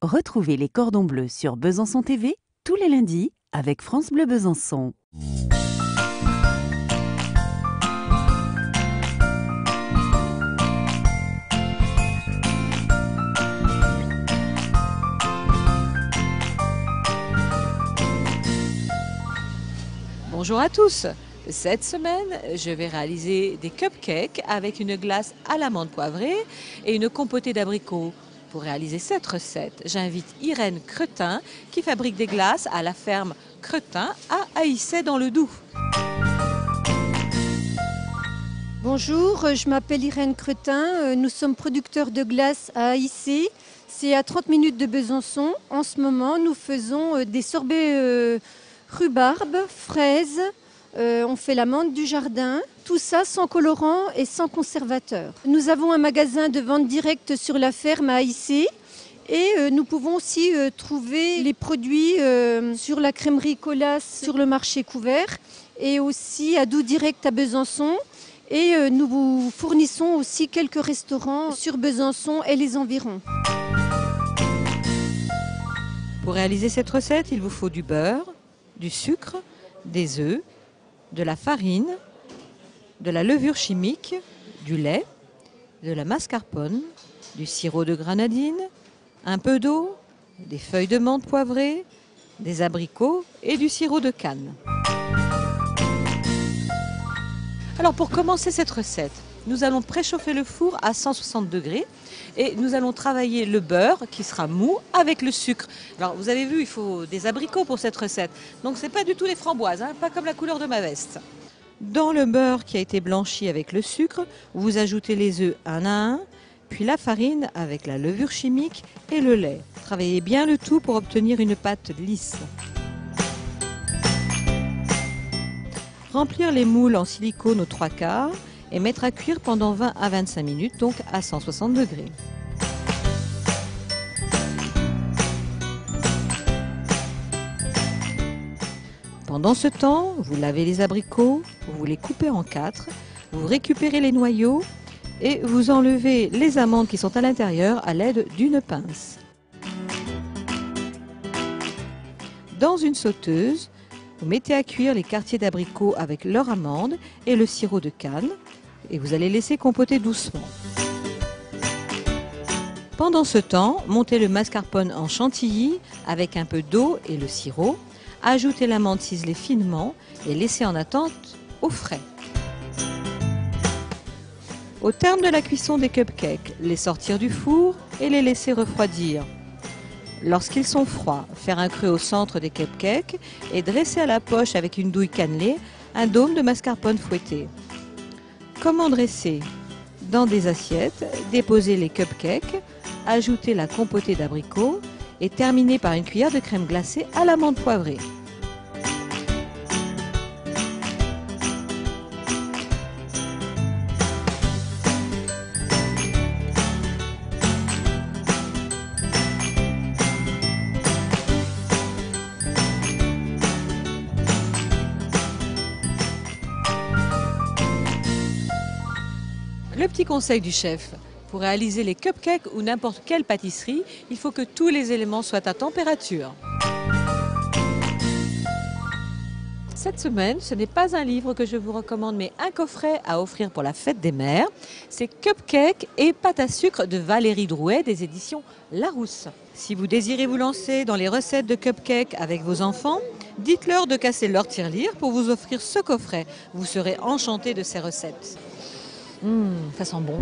Retrouvez les cordons bleus sur Besançon TV tous les lundis avec France Bleu Besançon. Bonjour à tous. Cette semaine, je vais réaliser des cupcakes avec une glace à l'amande poivrée et une compotée d'abricots. Pour réaliser cette recette, j'invite Irène Cretin qui fabrique des glaces à la ferme Cretin à Aïssé dans le Doubs. Bonjour, je m'appelle Irène Cretin. Nous sommes producteurs de glace à Aïssé. C'est à 30 minutes de Besançon. En ce moment, nous faisons des sorbets rhubarbe, fraises. On fait l'amande du jardin. Tout ça sans colorant et sans conservateur. Nous avons un magasin de vente directe sur la ferme à Aïssé. Et nous pouvons aussi trouver les produits sur la crèmerie Colas sur le marché couvert et aussi à Doux Direct à Besançon. Et nous vous fournissons aussi quelques restaurants sur Besançon et les environs. Pour réaliser cette recette, il vous faut du beurre, du sucre, des œufs, de la farine, de la levure chimique, du lait, de la mascarpone, du sirop de grenadine, un peu d'eau, des feuilles de menthe poivrées, des abricots et du sirop de canne. Alors pour commencer cette recette, nous allons préchauffer le four à 160 degrés et nous allons travailler le beurre qui sera mou avec le sucre. Alors vous avez vu, il faut des abricots pour cette recette, donc c'est pas du tout les framboises, hein, pas comme la couleur de ma veste. Dans le beurre qui a été blanchi avec le sucre, vous ajoutez les œufs un à un, puis la farine avec la levure chimique et le lait. Travaillez bien le tout pour obtenir une pâte lisse. Remplir les moules en silicone aux 3/4 et mettre à cuire pendant 20 à 25 minutes, donc à 160 degrés. Pendant ce temps, vous lavez les abricots, vous les coupez en 4, vous récupérez les noyaux et vous enlevez les amandes qui sont à l'intérieur à l'aide d'une pince. Dans une sauteuse, vous mettez à cuire les quartiers d'abricots avec leur amande et le sirop de canne et vous allez laisser compoter doucement. Pendant ce temps, montez le mascarpone en chantilly avec un peu d'eau et le sirop. Ajoutez l'amande ciselée finement et laissez en attente au frais. Au terme de la cuisson des cupcakes, les sortir du four et les laisser refroidir. Lorsqu'ils sont froids, faire un creux au centre des cupcakes et dresser à la poche avec une douille cannelée un dôme de mascarpone fouetté. Comment dresser? Dans des assiettes, déposez les cupcakes, ajoutez la compotée d'abricots et terminez par une cuillère de crème glacée à l'amande poivrée. Le petit conseil du chef, pour réaliser les cupcakes ou n'importe quelle pâtisserie, il faut que tous les éléments soient à température. Cette semaine, ce n'est pas un livre que je vous recommande, mais un coffret à offrir pour la fête des mères. C'est Cupcakes et pâte à sucre de Valérie Drouet des éditions Larousse. Si vous désirez vous lancer dans les recettes de cupcakes avec vos enfants, dites-leur de casser leur tirelire pour vous offrir ce coffret. Vous serez enchantés de ces recettes. Ça sent bon.